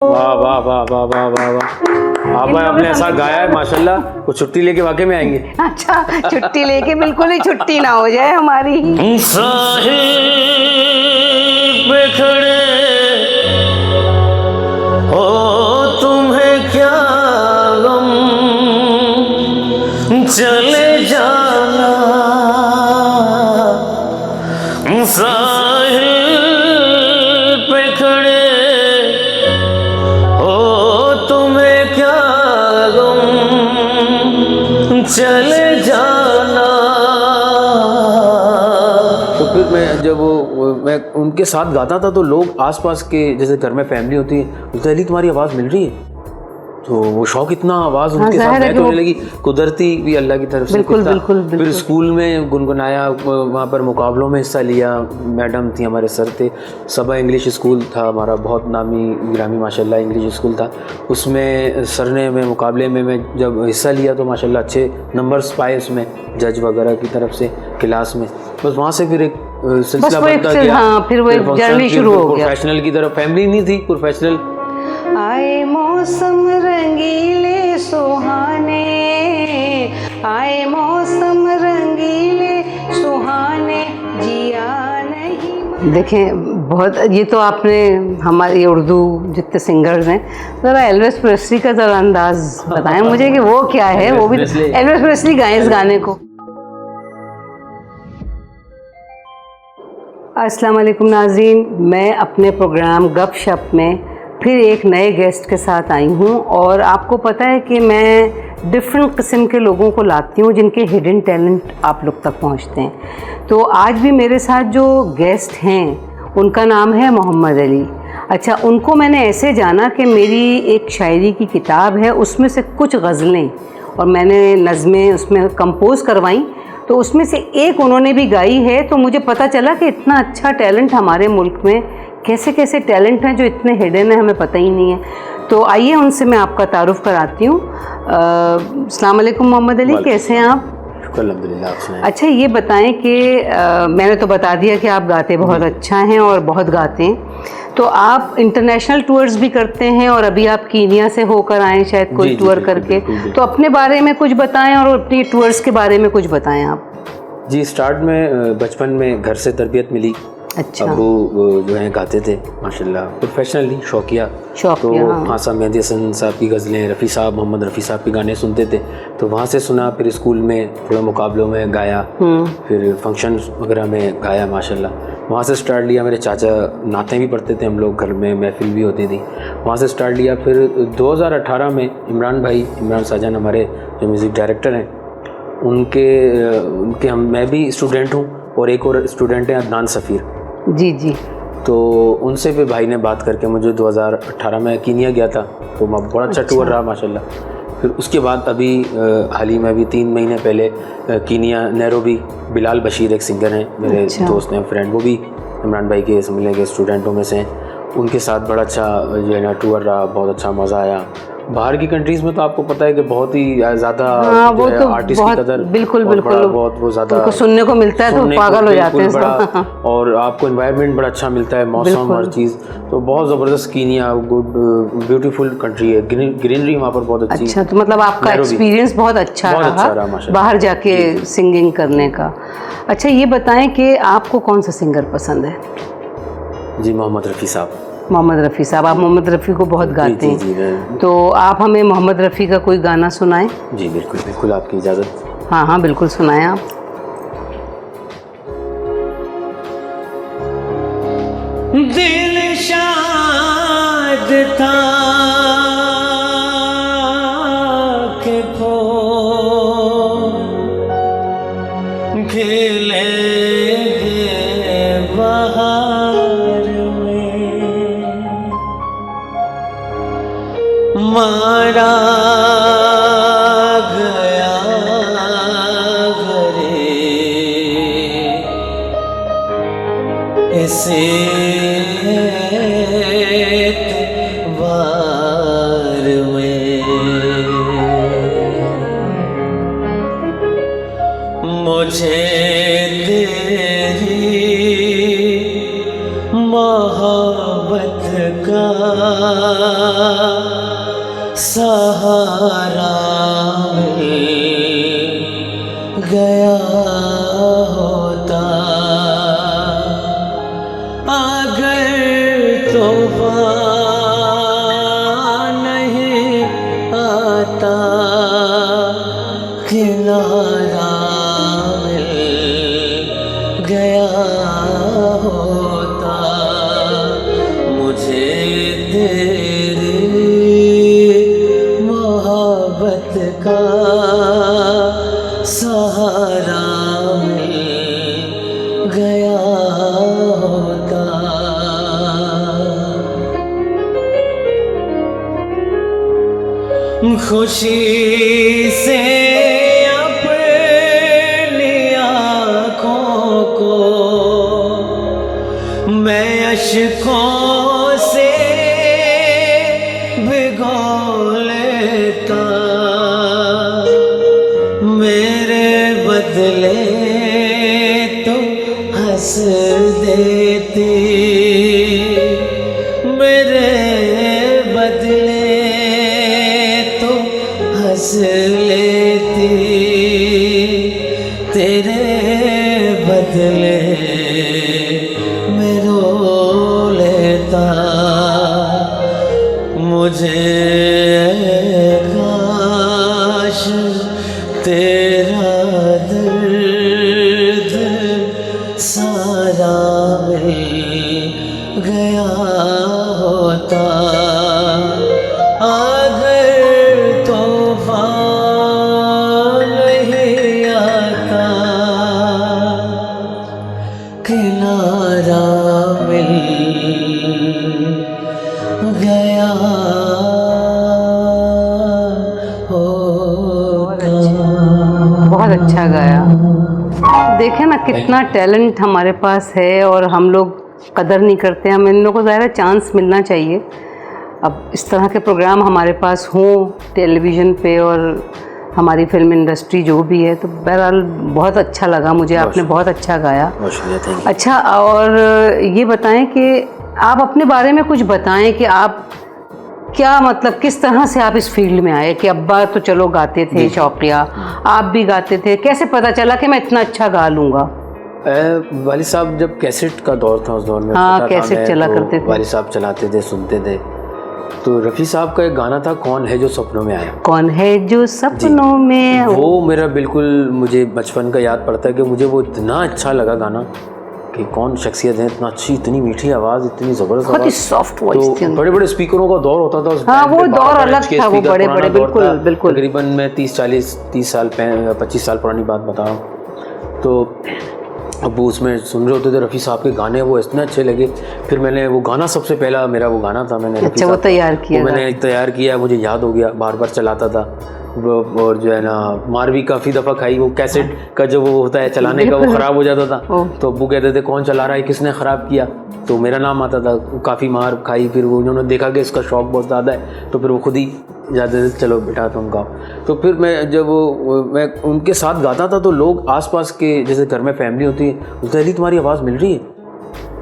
वाह वाह वाह वाह वाह वाह वाह। आप भाई आपने ऐसा गाया है माशाल्लाह, वो छुट्टी लेके वाकई में आएंगे। अच्छा, छुट्टी लेके बिल्कुल ही छुट्टी ना हो जाए हमारी। साहिल पे खड़े हो तुम्हें क्या गम, चले जाना साहिल पे खड़े हो तुम्हें क्या गम, चले जाना। तो फिर मैं उनके साथ गाता था तो लोग आसपास के, जैसे घर में फैमिली होती है, बोलते अली तुम्हारी आवाज़ मिल रही है। तो वो शौक इतना आवाज़ उनके साथ मैच होने लगी, कुदरती भी अल्लाह की तरफ से। बिल्कुल। फिर स्कूल में गुनगुनाया, वहाँ पर मुकाबलों में हिस्सा लिया। मैडम थी, हमारे सर थे, सबा इंग्लिश स्कूल था हमारा, बहुत नामी गिरामी माशाल्लाह इंग्लिश स्कूल था। उसमें सर ने मैं मुकाबले में मैं जब हिस्सा लिया तो माशाल्लाह अच्छे नंबर्स पाए उसमें, जज वगैरह की तरफ से क्लास में। बस वहाँ से फिर एक सिलसिला बनता गया। हाँ, फिर वो एक जर्नी शुरू हो गया प्रोफेशनल की तरफ। फैमिली नहीं थी प्रोफेशनल। आए मौसम रंगीले सुहाने, आए मौसम रंगीले सुहाने, जिया नहीं। देखें, बहुत ये तो आपने हमारे उर्दू जितने सिंगर्स हैं, ज़रा एल्विस प्रेस्ली का ज़रा अंदाज बताएं मुझे कि वो क्या है। वो भी एल्विस प्रेस्ली गाए इस गाने को। अस्सलाम वालेकुम नाज़रीन, मैं अपने प्रोग्राम गपशप में फिर एक नए गेस्ट के साथ आई हूँ। और आपको पता है कि मैं डिफरेंट किस्म के लोगों को लाती हूँ जिनके हिडन टैलेंट आप लोग तक पहुँचते हैं। तो आज भी मेरे साथ जो गेस्ट हैं उनका नाम है मोहम्मद अली। अच्छा, उनको मैंने ऐसे जाना कि मेरी एक शायरी की किताब है, उसमें से कुछ गज़लें और मैंने नज़में उसमें कंपोज़ करवाई, तो उसमें से एक उन्होंने भी गाई है। तो मुझे पता चला कि इतना अच्छा टैलेंट हमारे मुल्क में, कैसे कैसे टैलेंट हैं जो इतने हिडन हैं, हमें पता ही नहीं है। तो आइए उनसे मैं आपका तारुफ़ कराती हूँ। अस्सलाम वालेकुम मोहम्मद अली, कैसे हैं आप? अल्हम्दुलिल्लाह। अच्छा, ये बताएं कि मैंने तो बता दिया कि आप गाते बहुत अच्छा हैं और बहुत गाते हैं, तो आप इंटरनेशनल टूर्स भी करते हैं और अभी आप कीनिया से होकर आए शायद कोई टूर करके। तो अपने बारे में कुछ बताएं और अपनी टूर्स के बारे में कुछ बताएं आप। जी, स्टार्ट में बचपन में घर से तरबियत मिली। अच्छा। अबू जो है गाते थे माशाल्लाह, प्रोफेशनली शौकिया। तो हासा मेहदी हसन साहब की गज़लें, रफ़ी साहब, मोहम्मद रफ़ी साहब के गाने सुनते थे, तो वहाँ से सुना। फिर स्कूल में थोड़ा मुकाबलों में गाया, फिर फंक्शन वगैरह में गाया माशाल्लाह। वहाँ से स्टार्ट लिया। मेरे चाचा नातें भी पढ़ते थे, हम लोग घर में महफिल भी होती थी, वहाँ से स्टार्ट लिया। फिर 2018 में इमरान साजन हमारे जो म्यूज़िक डायरेक्टर हैं, उनके मैं भी स्टूडेंट हूँ और एक और स्टूडेंट हैं अदनान सफ़ीर जी। तो उनसे भी भाई ने बात करके मुझे 2018 में कीनिया गया था, तो बड़ा अच्छा टूर रहा माशाल्लाह। फिर उसके बाद अभी हाल ही में अभी 3 महीने पहले कीनिया नैरोबी, बिलाल बशीर एक सिंगर हैं मेरे दोस्त हैं, फ्रेंड, वो भी इमरान भाई के समझ के स्टूडेंटों में से हैं। उनके साथ बड़ा अच्छा जो है ना टूर रहा, बहुत अच्छा मज़ा आया। बाहर की कंट्रीज़ में तो आपको पता है कि बहुत ही ज़्यादा आर्टिस्ट की कदर, बिल्कुल बहुत वो ज़्यादा सुनने को मिलता है, तो पागल हो जाते हैं बड़ा। और आपको एनवायरनमेंट बड़ा अच्छा मिलता है, मौसम हर चीज़, तो बहुत ज़बरदस्त कीनिया गुड ब्यूटीफुल कंट्री है, ग्रीनरी वहाँ पर बहुत अच्छी। अच्छा, तो मतलब आपका एक्सपीरियंस बहुत अच्छा रहा बाहर जाके सिंगिंग करने का। अच्छा, ये बताएं कि आपको कौन सा सिंगर पसंद है? जी, मोहम्मद रफ़ी साहब। मोहम्मद रफ़ी साहब, आप मोहम्मद रफ़ी को बहुत गाते हैं। जी, तो आप हमें मोहम्मद रफ़ी का कोई गाना सुनाएं। जी बिल्कुल, आपकी इजाज़त। हाँ, बिल्कुल सुनाएं आप। दिल शाद था के खिले बहार में, मारा गया घरे इसे बार में, मुझे तेरी मोहब्बत का सहारा मिल गया होता, अगर तूफान नहीं आता किनारा मिल गया होता, मुझे तेरी मोहब्बत का सहारा मिल गया होता। खुशी से अपनी आँखों को मैं अश्कों से भिगो लेता, मेरे बदले तो हंस देती, मेरे बदले तो हंस लेती, तेरे बदले मैं रो लेता, मुझे काश तेरा दर्द सारा मिल गया होता, अगर तूफान नहीं आता किनारा मिल गया होता। बहुत अच्छा गाया। देखें ना कितना टैलेंट हमारे पास है और हम लोग कदर नहीं करते। हम इन लोगों को ज़्यादा चांस मिलना चाहिए। अब इस तरह के प्रोग्राम हमारे पास हों टेलीविज़न पे और हमारी फिल्म इंडस्ट्री जो भी है, तो बहरहाल बहुत अच्छा लगा मुझे, आपने बहुत अच्छा गाया। अच्छा, और ये बताएं कि आप अपने बारे में कुछ बताएं कि आप क्या मतलब किस तरह से आप इस फील्ड में आए? कि अब्बा तो चलो गाते थे शौकिया, आप भी गाते थे, कैसे पता चला कि मैं इतना अच्छा गा लूँगा? वालिद साहब जब कैसेट का दौर था, उस दौर में हाँ, कैसेट चला करते थे, वालिद साहब चलाते थे, सुनते थे। तो रफ़ी साहब का एक गाना था, कौन है जो सपनों में आया। कौन है जो सपनों में, वो मेरा बिल्कुल मुझे बचपन का याद पड़ता है कि मुझे वो इतना अच्छा लगा गाना कि कौन शख्सियत है, इतना अच्छी, इतनी मीठी आवाज़, इतनी ज़बरदस्त आवाज़, सॉफ्ट वॉइस थी। बड़े बड़े स्पीकरों का दौर होता था उस हाँ, वो दौर अलग था, वो बड़े बड़े, बिल्कुल बिल्कुल। तकरीबन मैं 30 साल 25 साल पुरानी बात बता रहा हूँ। तो अब वो उसमें सुन रहे होते थे रफ़ी साहब के गाने, वो इतने अच्छे लगे। फिर मैंने वो गाना, सबसे पहला मेरा वो गाना था, मैंने अच्छा वो तैयार किया, मैंने तैयार किया, मुझे याद हो गया, बार बार चलाता था। और जो है ना, मार भी काफ़ी दफ़ा खाई। वो कैसेट का जो वो होता है चलाने का, वो ख़राब हो जाता था, तो अब्बू कहते थे कौन चला रहा है, किसने ख़राब किया, तो मेरा नाम आता था। काफ़ी मार खाई। फिर वो उन्होंने देखा कि इसका शौक़ बहुत ज़्यादा है, तो फिर वो खुद ही जाते थे, चलो बेटा तुम गाओ। तो फिर मैं जब मैं उनके साथ गाता था, तो लोग आसपास के, जैसे घर में फैमिली होती है, बोलते अली तुम्हारी आवाज़ मिल रही है।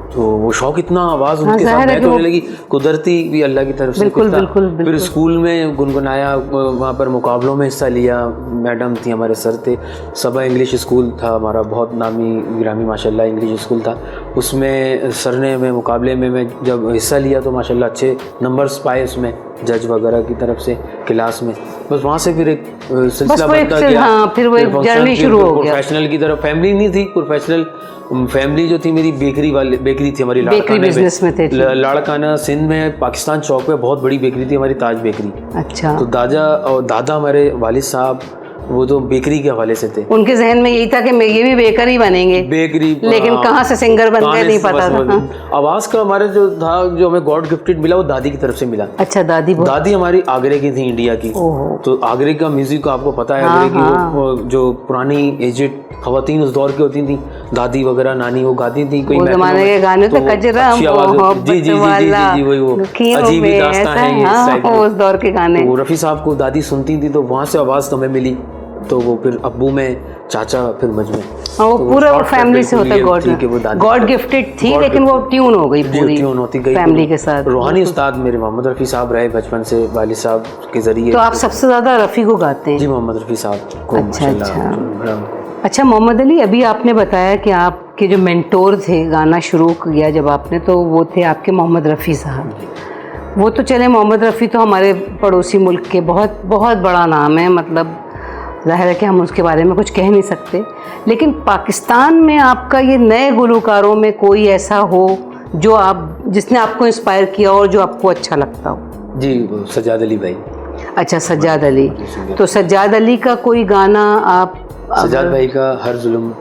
तो वो शौक़ इतना आवाज़ उनके साथ मैं तो होने लगी, कुदरती भी अल्लाह की तरफ से। बिल्कुल। फिर स्कूल में गुनगुनाया, वहाँ पर मुकाबलों में हिस्सा लिया। मैडम थी, हमारे सर थे, सबा इंग्लिश स्कूल था हमारा, बहुत नामी गिरामी माशाल्लाह इंग्लिश स्कूल था। उसमें सर ने में मुकाबले में मैं जब हिस्सा लिया तो माशाल्लाह अच्छे नंबर्स पाए उसमें, जज वगैरह की तरफ से क्लास में। बस वहाँ से फिर एक सिलसिला बनता गया। हाँ, फिर वो एक जर्नी शुरू हो गया प्रोफेशनल की तरफ। फैमिली नहीं थी प्रोफेशनल, फैमिली जो थी मेरी बेकरी थी हमारी, लाड़काना सिंध में पाकिस्तान चौक पे बहुत बड़ी बेकरी थी हमारी, ताज बेकरी। अच्छा। तो दादा हमारे वालिद साहब वो तो बेकरी के हवाले से थे, उनके जहन में यही था कि ये भी बेकर ही बनेंगे, बेकरी। लेकिन कहाँ से सिंगर बन गए नहीं पता था। आवाज़ का हमारे जो था, जो हमें गॉड गिफ्टेड मिला, वो दादी की तरफ से मिला। अच्छा, दादी हमारी आगरे की थी, इंडिया की। तो आगरे का म्यूजिक आपको पता है, आगरे की जो पुरानी एजेड खवातीन उस दौर की होती थी, दादी वगैरह, नानी, वो गाती थी। कोई जमाने के गाने तो कजरा, जी, वही वो अजीब दास्तां है, उस दौर के गाने। तो रफ़ी साहब को दादी सुनती थी, तो वहाँ से आवाज़ तो हमें मिली। तो वो फिर अब्बू में, चाचा फिर मुझ में। हाँ, वो तो पूरा short फैमिली cut से होता है। बिल्कुल ये थी कि वो दादी गॉड गिफ्टेड थी, God लेकिन वो gifted। ट्यून हो गई जी, पूरी ट्यून होती गई फैमिली के साथ। रूहानी उस्ताद मेरे मोहम्मद रफ़ी साहब रहे बचपन से, वालिद साहब के ज़रिए। तो आप सबसे ज़्यादा रफ़ी को गाते हैं? जी, मोहम्मद रफ़ी साहब को अच्छा, माशाल्लाह बड़ा। अच्छा मोहम्मद अली, अभी आपने बताया कि आपके जो मेंटोर थे गाना शुरू किया जब आपने, तो वो थे आपके मोहम्मद रफ़ी साहब। वो तो चले, मोहम्मद रफ़ी तो हमारे पड़ोसी मुल्क के बहुत बहुत बड़ा नाम है, मतलब ज़ाहिर है कि हम उसके बारे में कुछ कह नहीं सकते। लेकिन पाकिस्तान में आपका ये नए गुलकारों में कोई ऐसा हो जो आप, जिसने आपको इंस्पायर किया और जो आपको अच्छा लगता हो? जी, वो सज्जाद अली भाई। अच्छा, सज्जाद अली। तो सज्जाद अली का कोई गाना आप, सज्जाद भाई का हर जुल्म,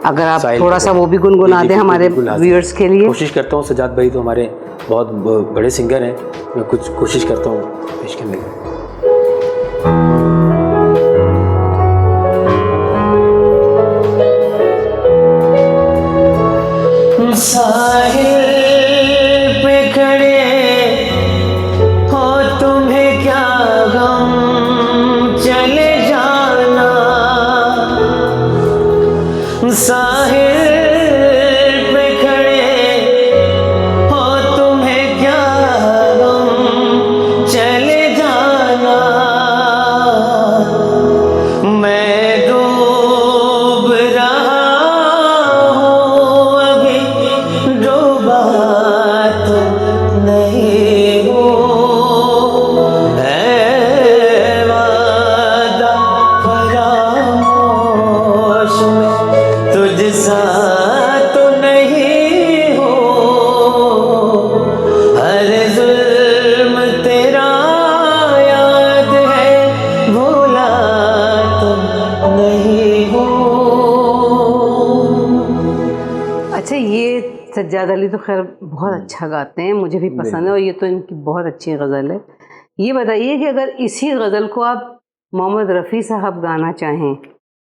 अगर आप साहिल थोड़ा सा वो भी गुनगुना दें हमारे बिल्कुल हाज़िर। व्यूअर्स के लिए। कोशिश करता हूँ, सज्जाद भाई तो हमारे बहुत बड़े सिंगर हैं, मैं कुछ कोशिश करता हूँ पेश करने की। साहिल पे खड़े हो तुम्हें क्या गम, चले जाना। साहिल पे खड़े हो तुम्हें क्या गम, चले जाना। मैं डूब रहा हूँ अभी, डूबा तो नहीं हूँ। है वादा फरामोश में तुझसा तो नहीं हूँ। हर जुल्म तेरा याद है, भूला तो नहीं हूँ। अच्छा, ये सज्जाद अली तो खैर बहुत अच्छा गाते हैं, मुझे भी पसंद है, और ये तो इनकी बहुत अच्छी गज़ल है। ये बताइए कि अगर इसी गज़ल को आप मोहम्मद रफ़ी साहब गाना चाहें,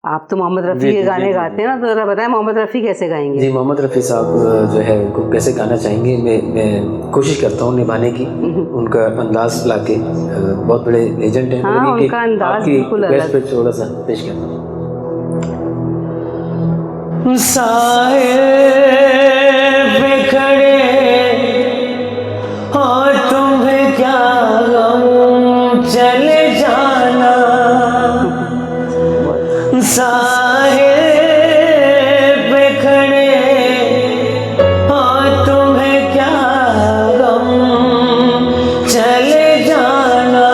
आप तो मोहम्मद रफ़ी के गाने गाते हैं ना, तो ज़रा बताएं मोहम्मद रफ़ी कैसे गाएंगे? जी, मोहम्मद रफ़ी साहब जो है उनको कैसे गाना चाहेंगे, मैं कोशिश करता हूँ निभाने की, उनका अंदाज़ लाके। बहुत बड़े लेजेंड हैं। हाँ, मगर ये कि उनका अंदाज़ आपकी बिल्कुल रिक्वेस्ट अलग। पे थोड़ा सा पेश करता हूँ। साहिल पे खड़े हो तुम्हें क्या गम, चले जाना। साहिल पे खड़े हो तुम्हें क्या गम, चले जाना।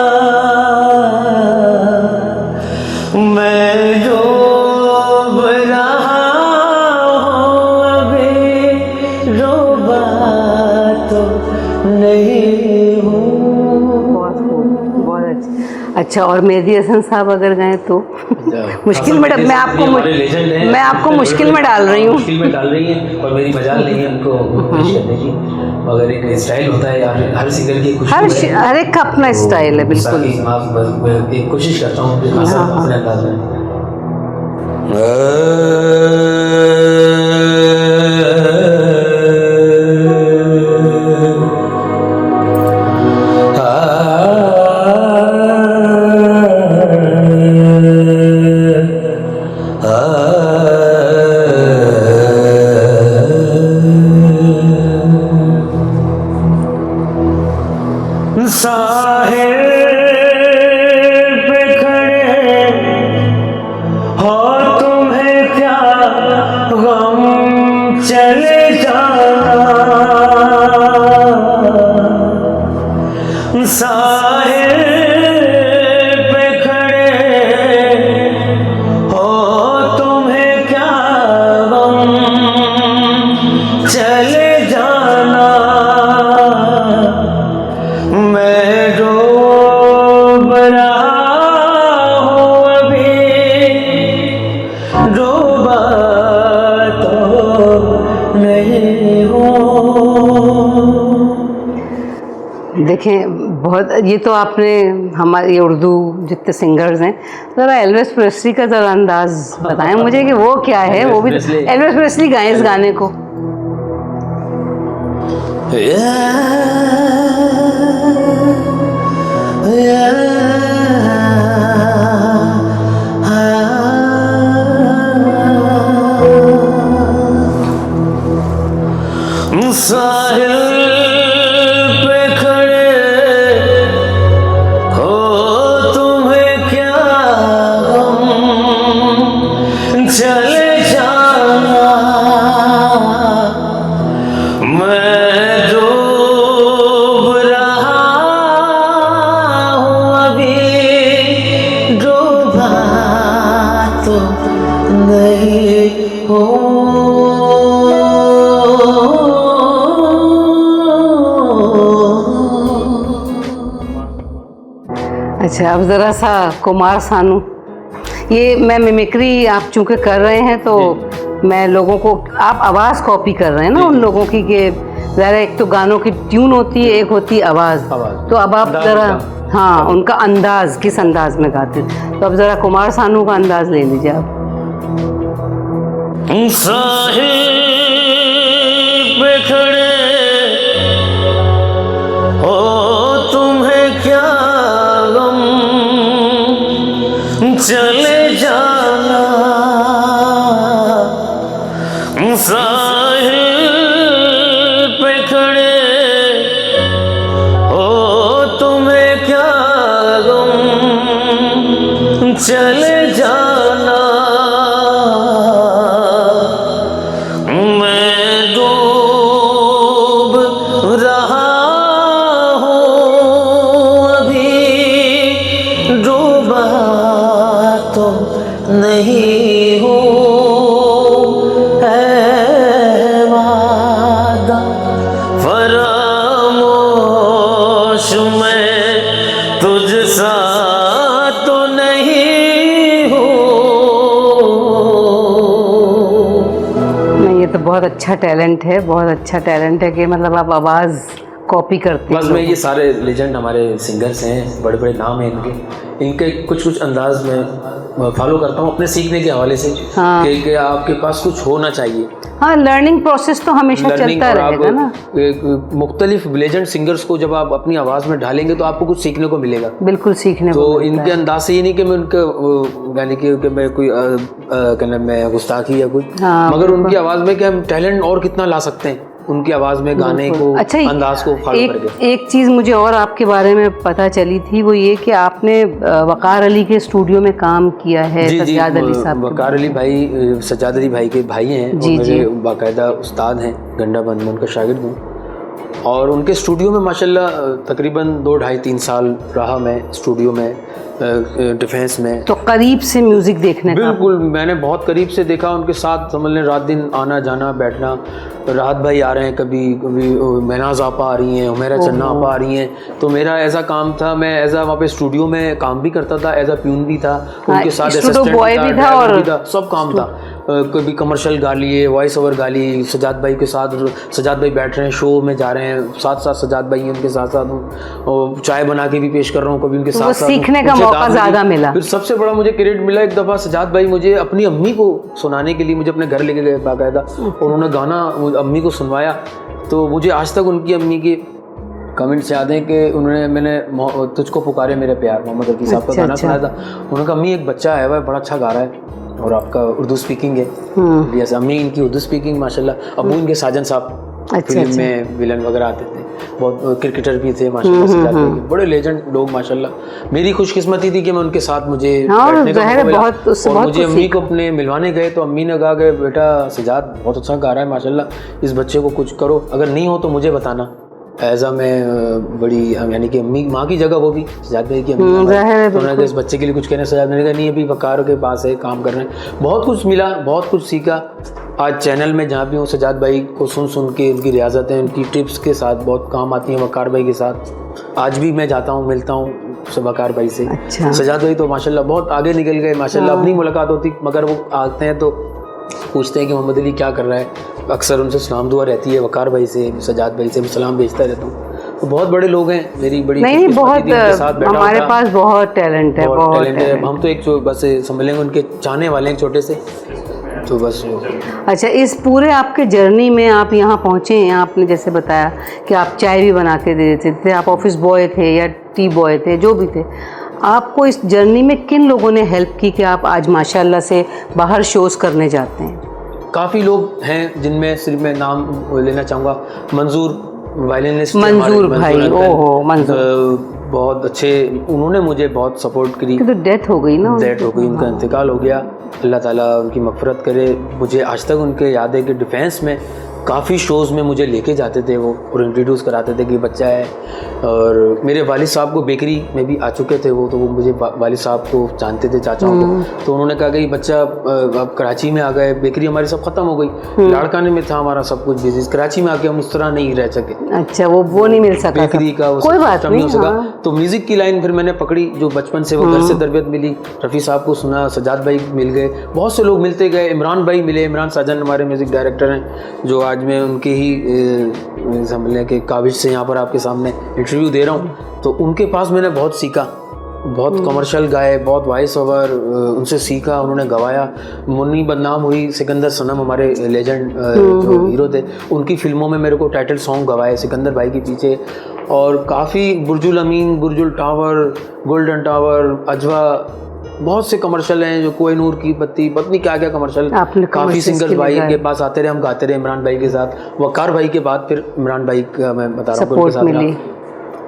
मैं डूब रहा हूँ अभी, डूबा तो नहीं हूँ। बहुत खूब, बहुत अच्छा। अच्छा, और मेहदी हसन साहब अगर गाएं तो मुश्किल में, मैं आपको मुश्किल में डाल रही हूँ। मुश्किल में डाल रही है, और मेरी मजाल नहीं है उनको पेश करने की। मगर एक स्टाइल होता है यार, हर सिंगर की हर एक का अपना स्टाइल है, बिल्कुल। एक कोशिश करता हूँ अपने अंदाज में। साहिल पे खड़े हो तुम्हें क्या गम, चले जाना। साहिल पे खड़े हो तुम्हें क्या गम, चले जाना। मैं डूब रहा हूँ अभी, डूबा तो नहीं हूँ। देखें, बहुत, ये तो आपने हमारे उर्दू जितने सिंगर्स हैं, ज़रा एल्विस प्रेस्ली का ज़रा अंदाज़ बताएं मुझे कि वो क्या है। वो भी एल्विस प्रेस्ली गाएं इस गाने को। अच्छा, अब ज़रा सा कुमार सानू, ये मैं मिमिक्री आप चूँकि कर रहे हैं तो मैं लोगों को, आप आवाज़ कॉपी कर रहे हैं ना उन लोगों की, कि ज़रा एक तो गानों की ट्यून होती है, एक होती है आवाज़, तो अब आप ज़रा, हाँ, उनका अंदाज़, किस अंदाज में गाते हैं, तो अब ज़रा कुमार सानू का अंदाज़ ले लीजिए आप। साहिब पे खड़े हो तुम्हें क्या गम, चले जाना साहिब पे खड़े हो तुम्हें क्या गम, चले जाना मैं डूब रहा हूँ अभी, डूबा तो नहीं हूँ, है वादा फरामोश मैं तुझ सा तो नहीं हूँ। नहीं, ये तो बहुत अच्छा टैलेंट है, बहुत अच्छा टैलेंट है कि मतलब आप आवाज़ कॉपी करते हैं। बस मैं ये सारे लेजेंड हमारे सिंगर्स हैं, बड़े बड़े नाम हैं इनके कुछ अंदाज में फॉलो करता हूँ अपने सीखने के हवाले से। हाँ। कि आपके पास कुछ होना चाहिए। हाँ, लर्निंग प्रोसेस तो हमेशा चलता रहेगा ना। मुख्तलिफ लेजेंड सिंगर्स को जब आप अपनी आवाज़ में ढालेंगे तो आपको कुछ सीखने को मिलेगा, बिल्कुल सीखने को तो मिलता इनके है। अंदाज से ये नहीं कि मैं उनके यानी कि मैं कोई कहना मैं गुस्ताखी या कुछ, हाँ, मगर उनकी आवाज़ में क्या हम टैलेंट और कितना ला सकते हैं उनकी आवाज़ में, गाने को, अच्छा, अंदाज को फॉलो करके। एक चीज़ मुझे और आपके बारे में पता चली थी, वो ये कि आपने वकार अली के स्टूडियो में काम किया है। जी, सज्जाद अली साहब, वकार अली भाई सज्जाद अली भाई के भाई हैं और मेरे बाकायदा उस्ताद हैं, गंडा बंद में उनका शागिर्द हूँ, और उनके स्टूडियो में माशाल्लाह तकरीबन 2-2.5-3 साल रहा मैं स्टूडियो में, डिफेंस में। तो करीब से म्यूज़िक देखने का? बिल्कुल, मैंने बहुत करीब से देखा उनके साथ, समझ लें रात दिन आना जाना बैठना। राहत भाई आ रहे हैं, कभी महनाज आपा आ रही हैं, उमेरा चन्ना आपा आ रही हैं, तो मेरा ऐसा काम था, मैं एज वहाँ पे स्टूडियो में काम भी करता था, एज प्यून भी था, उनके साथ असिस्टेंट बॉय भी था और सब काम था। कभी कमर्शियल गा लिए, वॉइस ओवर गा ली, सजाद भाई के साथ, सजाद भाई बैठ रहे हैं शो में जा रहे हैं, साथ साथ सजाद भाई उनके साथ साथ हूँ, चाय बना के भी पेश कर रहा हूँ, कभी उनके साथ साथ सीखने का मौका ज़्यादा मिला। फिर सबसे बड़ा मुझे क्रेडिट मिला, एक दफ़ा सजाद भाई मुझे अपनी अम्मी को सुनाने के लिए मुझे अपने घर लेके गए बाकायदा, और उन्होंने गाना अम्मी को सुनवाया, तो मुझे आज तक उनकी अम्मी के कमेंट्स याद हैं कि मैंने तुझको पुकारे मेरे प्यार, मोहम्मद रफ़ी साहब का गाना सुनाया था। उन्होंने कहा अम्मी एक बच्चा है वह बड़ा अच्छा गा रहा है और आपका उर्दू स्पीकिंग है। यस, अम्मी इनकी उर्दू स्पीकिंग माशाल्लाह, अबू इनके साजन साहब फिल्म में विलन वगैरह आते थे, बहुत क्रिकेटर भी थे माशाल्लाह, सजाद भाई बड़े लेजेंड लोग माशाल्लाह। मेरी खुशकिस्मती थी कि मैं उनके साथ मुझे बैठने का मौका मिला, और मुझे अम्मी को अपने मिलवाने गए तो अम्मी ने कहा कि बेटा सजाद बहुत अच्छा गा रहा है माशाल्लाह, इस बच्चे को कुछ करो, अगर नहीं हो तो मुझे बताना। ऐसा मैं बड़ी यानी कि अम्मी माँ की जगह वो भी सजाद भाई की अम्मी, तो इस बच्चे के लिए कुछ कहना, सजाद ने कहा नहीं अभी वकार के पास है, काम कर रहे हैं। बहुत कुछ मिला, बहुत कुछ सीखा। आज चैनल में जहाँ भी हूँ सजाद भाई को सुन के उनकी रियाजतें, उनकी टिप्स के साथ बहुत काम आती हैं वकार भाई के साथ। आज भी मैं जाता हूँ, मिलता हूँ वकार भाई से। अच्छा। सजाद भाई तो माशाल्लाह बहुत आगे निकल गए माशाल्लाह, अपनी मुलाकात होती मगर वो आते हैं तो पूछते हैं कि मोहम्मद अली क्या कर रहा है, अक्सर उनसे सलाम दुआ रहती है, वकार भाई से, सजाद भाई से सलाम भेजता रहता हूँ। तो बहुत बड़े लोग हैं, मेरी बड़ी नहीं बहुत हमारे पास बहुत टैलेंट है, बहुत टैलेंट है। हम तो एक बस समझ लेंगे उनके चाहने वाले हैं छोटे से, तो बस। अच्छा, इस पूरे आपके जर्नी में आप यहाँ पहुँचे हैं, आपने जैसे बताया कि आप चाय भी बना के दे देते थे, आप ऑफिस बॉय थे या टी बॉय थे, जो भी थे, आपको इस जर्नी में किन लोगों ने हेल्प की कि आप आज माशाल्लाह से बाहर शोज़ करने जाते हैं? काफ़ी लोग हैं जिनमें सिर्फ मैं नाम लेना चाहूँगा, मंजूर वायलिनिस्ट, मंजूर भाई, ओहो मंजूर बहुत अच्छे, उन्होंने मुझे बहुत सपोर्ट करी। तो डेथ हो गई ना, डेथ हो गई, उनका इंतकाल हो गया, अल्लाह ताला उनकी मग़फ़िरत करे। मुझे आज तक उनके याद है कि डिफेंस में काफ़ी शोज़ में मुझे लेके जाते थे वो और इंट्रोड्यूस कराते थे कि बच्चा है। और मेरे वालिद साहब को बेकरी में भी आ चुके थे वो, तो वो मुझे वालिद साहब को जानते थे, चाचाओं को। तो उन्होंने कहा कि बच्चा अब कराची में आ गए, बेकरी हमारी सब ख़त्म हो गई, लाड़काने में था हमारा सब कुछ बिजनेस, कराची में आके हम उस तरह नहीं रह सके। अच्छा, वो नहीं मिल सका, बेकरी का कोई बात नहीं हो सका। तो म्यूज़िक की लाइन फिर मैंने पकड़ी, जो बचपन से वो घर से तरबियत मिली। रफ़ी साहब को सुना, सजाद भाई मिल गए, बहुत से लोग मिलते गए, इमरान भाई मिले, इमरान साजन हमारे म्यूज़िक डायरेक्टर हैं, जो आज मैं उनके ही समझने के काबिज से यहाँ पर आपके सामने इंटरव्यू दे रहा हूँ। तो उनके पास मैंने बहुत सीखा, बहुत कमर्शियल गाए, बहुत वॉइस ओवर उनसे सीखा, उन्होंने गवाया। मुन्नी बदनाम हुई, सिकंदर सनम हमारे लेजेंड जो हीरो थे, उनकी फिल्मों में मेरे को टाइटल सॉन्ग गवाए सिकंदर भाई के पीछे। और काफ़ी बुर्जुल अमीन, बुर्जुल टावर, गोल्डन टावर, अजवा, बहुत से कमर्शियल हैं, जो कोहिनूर की बत्ती, पत्नी क्या क्या कमर्शियल, काफ़ी सिंगर्स भाई के पास आते रहे, हम गाते रहे इमरान भाई के साथ। वकार भाई के बाद फिर इमरान भाई का मैं बता रहा हूँ उनके साथ रहा।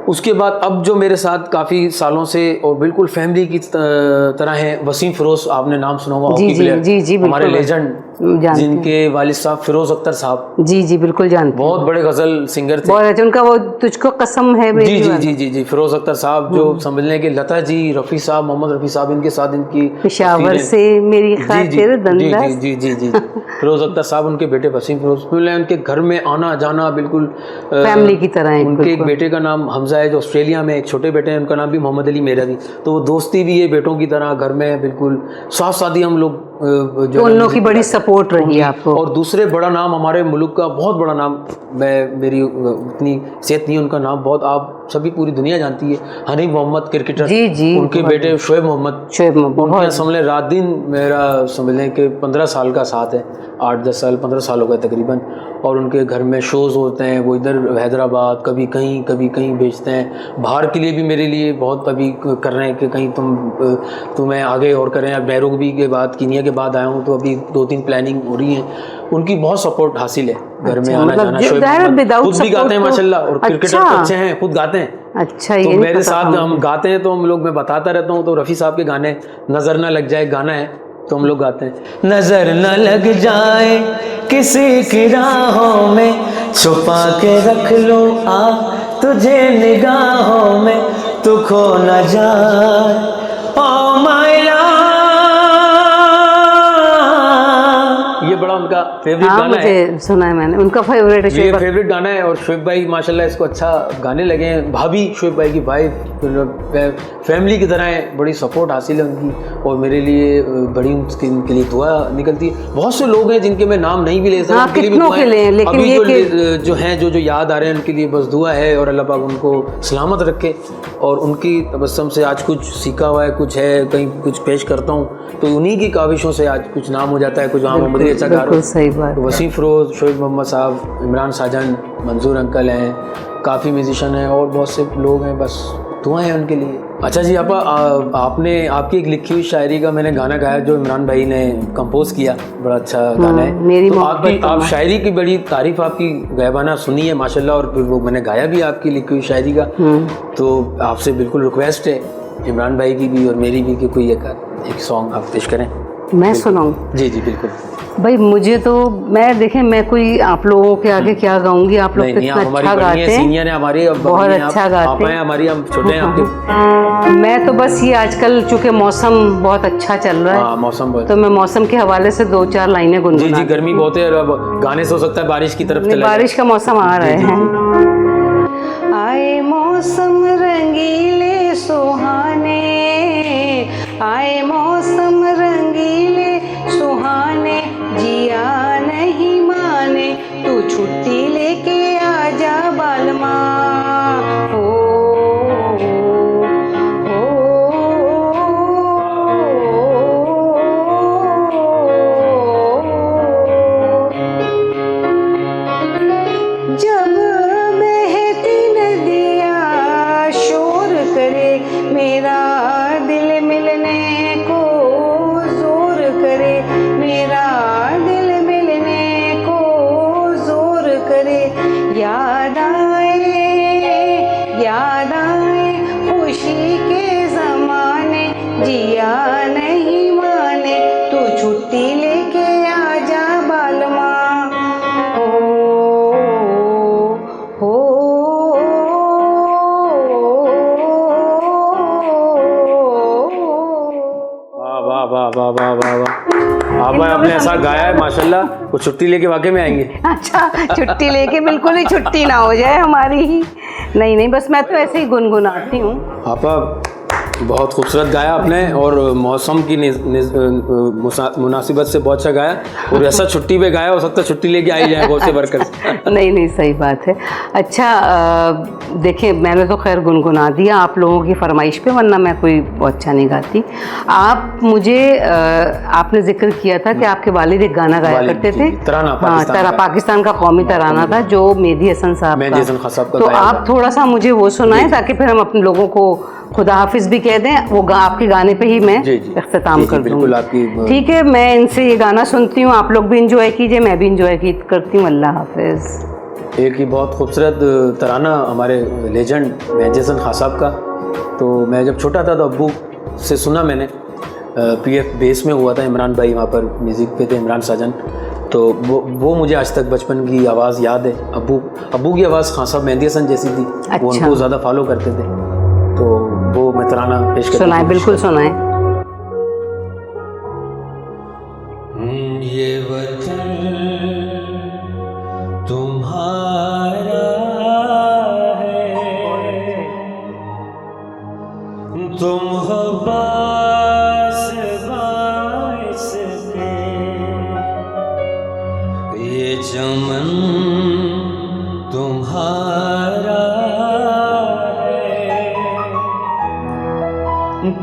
उसके बाद अब जो मेरे साथ काफ़ी सालों से और बिल्कुल फैमिली की तरह है, वसीम फिरोज, आपने नाम सुना होगा, हॉकी प्लेयर, हमारे लेजेंड, जिनके वालिद साहब फिरोज अख्तर साहब, जी बिल्कुल जानते, बहुत बड़े गजल सिंगर थे, बहुत अच्छा, उनका वो तुझको कसम है, जी फिरोज अख्तर साहब, जो समझने के लता जी, रफ़ी साहब, मोहम्मद रफ़ी साहब, इनके साथ इनकी पेशावर से मेरी खातिर दंदा, जी फिरोज अख्तर साहब, उनके बेटे वसीम फिरोज, उनके घर में आना जाना बिल्कुल फैमिली की तरह है। उनके एक बेटे का नाम हमजा है जो ऑस्ट्रेलिया में, एक छोटे बेटे हैं उनका नाम भी मोहम्मद अली मेरा भी, तो वो दोस्ती भी है बेटों की तरह, घर में बिल्कुल साथ शादी हम लोग जो उन लोगों की बड़ी सपोर्ट रही है आपको। और दूसरे बड़ा नाम हमारे मुल्क का, बहुत बड़ा नाम, मेरी उतनी सेहत नहीं, उनका नाम बहुत आप सभी पूरी दुनिया जानती है, हनीफ मोहम्मद क्रिकेटर, जी उनके बेटे शोएब मोहम्मद, उनके समझ लें रात दिन मेरा समझ लें कि 15 साल का साथ है, 8-10 साल 15 साल हो गए तकरीबन। और उनके घर में शोज़ होते हैं, वो इधर हैदराबाद, कभी कहीं भेजते हैं, बाहर के लिए भी मेरे लिए बहुत अभी कर रहे हैं कि कहीं तुम्हें आगे और करें। अब नैरोबी के बाद, कीनिया के बाद आया हूँ, तो अभी 2-3 प्लानिंग हो रही हैं, उनकी बहुत सपोर्ट हासिल है घर में आना जाना। खुद भी गाते हैं माशाल्लाह, और क्रिकेटर अच्छे हैं, खुद गाते हैं। अच्छा, तो मेरे साथ हम गाते हैं, तो हम लोग, मैं बताता रहता हूँ, तो रफ़ी साहब के गाने, नज़र ना लग जाए गाना है, तो हम लोग गाते हैं, नजर न लग जाए किसी की राहों में, छुपा के रख लो आ तुझे निगाहों में, तू खो न जाए ओ माय लव। ये बड़ा उनका फेवरेट गाना है, सुना है मैंने, उनका फेवरेट है, ये फेवरेट गाना है। और शोएब भाई माशाल्लाह इसको अच्छा गाने लगे हैं, भाभी शोएब भाई की वाइफ, फैमिली की तरह है, बड़ी सपोर्ट हासिल है उनकी, और मेरे लिए बड़ी उनके लिए दुआ निकलती है। बहुत से लोग हैं जिनके मैं नाम नहीं भी ले सकता, उनके लिए भी दुआ है। लेकिन अभी जो हैं जो याद आ रहे हैं, उनके लिए बस दुआ है, और अल्लाह पाक उनको सलामत रखे, और उनकी तबस्सुम से आज कुछ सीखा हुआ है, कुछ है, कहीं कुछ पेश करता हूँ, तो उन्हीं की काविशों से आज कुछ नाम हो जाता है, कुछ मोहम्मद अच्छा गा रहा है। वसीम फिरोज, शोएब मोहम्मद साहब, इमरान साजन, मंजूर अंकल हैं, काफ़ी म्यूजिशियन हैं, और बहुत से लोग हैं, बस दुआएं उनके लिए। अच्छा जी, आपने आपकी एक लिखी हुई शायरी का मैंने गाना गाया, जो इमरान भाई ने कंपोज किया, बड़ा अच्छा गाना है। तो आप शायरी की बड़ी तारीफ आपकी गायबाना सुनी है माशाल्लाह, और फिर वो मैंने गाया भी आपकी लिखी हुई शायरी का। तो आपसे बिल्कुल रिक्वेस्ट है, इमरान भाई की भी और मेरी भी, कि कोई एक सॉन्ग आप पेश करें। मैं सुनाऊं? जी बिल्कुल भाई। मुझे तो मैं कोई आप लोगों के आगे क्या गाऊंगी, आप लोग कितना अच्छा गाते हैं, सीनियर है हमारी, बहुत अच्छा गाते हैं, हमारी हम छोटे हैं आपके। मैं तो बस ये आजकल चूँकि मौसम बहुत अच्छा चल रहा है, मौसम बहुत, तो मैं मौसम के हवाले से 2-4 लाइनें गुनगुना। जी गर्मी बहुत है, अब गाने से हो सकता है बारिश की तरफ चले, बारिश का मौसम आ रहे हैं। आए मौसम रंगीले सुहाने, आए मौसम रंगीले सुहाने, जिया नहीं माने तू छुट्टी लेके आजा बालमा, ओ जब बहती नदियाँ शोर वाह वाह वाह वाह वाह। आपा आपने ऐसा गाया है माशाल्लाह, वो छुट्टी लेके वाकई में आएंगे। अच्छा, छुट्टी लेके बिल्कुल ही छुट्टी ना हो जाए हमारी। नहीं नहीं, बस मैं तो ऐसे ही गुनगुनाती हूँ। आपा बहुत खूबसूरत गाया आपने, और मौसम की मुनासिबत से बहुत अच्छा गाया, और ऐसा छुट्टी पे गाया, हो सकता है छुट्टी लेके आई जाए बहुत से वर्कर्स। नहीं नहीं, सही बात है। अच्छा, देखिए मैंने तो खैर गुनगुना दिया आप लोगों की फरमाइश पे, वरना मैं कोई बहुत अच्छा नहीं गाती। आप मुझे आपने जिक्र किया था कि आपके वालिद एक गाना गाया करते थे, तराना, पाकिस्तान का कौमी तराना था, जो मेहदी हसन साहब का। तो आप थोड़ा सा मुझे वो सुनाएं, ताकि फिर हम अपने लोगों को खुदा हाफिज भी कह दें। वो आपके गाने पे ही मैं इख्तिताम कर दूँगी। ठीक है, मैं इनसे ये गाना सुनती हूँ, आप लोग भी इंजॉय कीजिए, मैं भी इंजॉय करती हूँ। अल्लाह हाफिज़। एक ही बहुत खूबसूरत तराना हमारे लेजेंड मेहदी हसन खान साहब का। तो मैं जब छोटा था तो अब्बू से सुना मैंने, PF बेस में हुआ था, इमरान भाई वहाँ पर म्यूज़िक पे थे, इमरान साजन। तो वो मुझे आज तक बचपन की आवाज़ याद है। अब्बू की आवाज़ खान साहब मेहदी हसन जैसी थी। अच्छा। वो उनको ज़्यादा फॉलो करते थे, तो वो मैं तराना पेश करता हूं। सुनाएं, बिल्कुल सुनाएं। ये वतन तुम्हारा है, तुम हो बास बाइस के, ये चमन तुम्हारा है,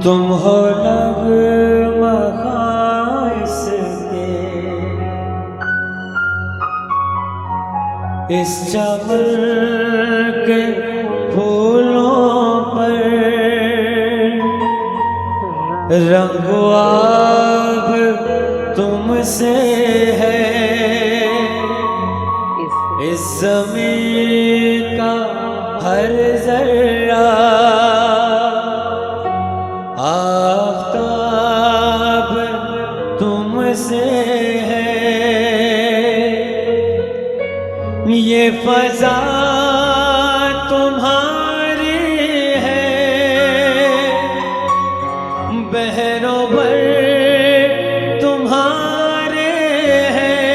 तुम हो नगमा खाइस के, इस चमन के फूलों पर रंगो आब तुमसे है, इस ज़मीन का हर जर्रा आफ़ताब तुमसे है, ये फ़ज़ा तुम्हारी है, बहरों पर तुम्हारे हैं,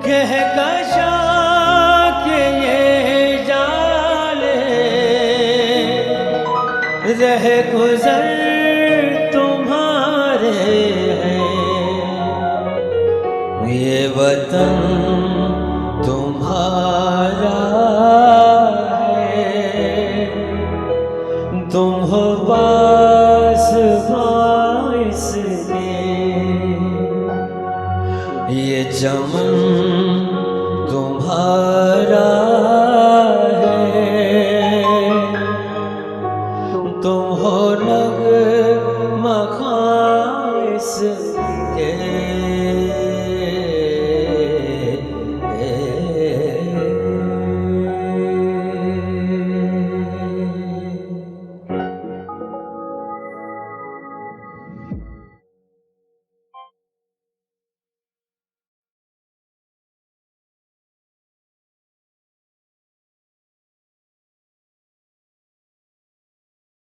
कहकशा के ये जाले, रह गुज़र तुम्हारे हैं, ये वतन तुम्हारा है, तुम हो बास बाइस के, ये चमन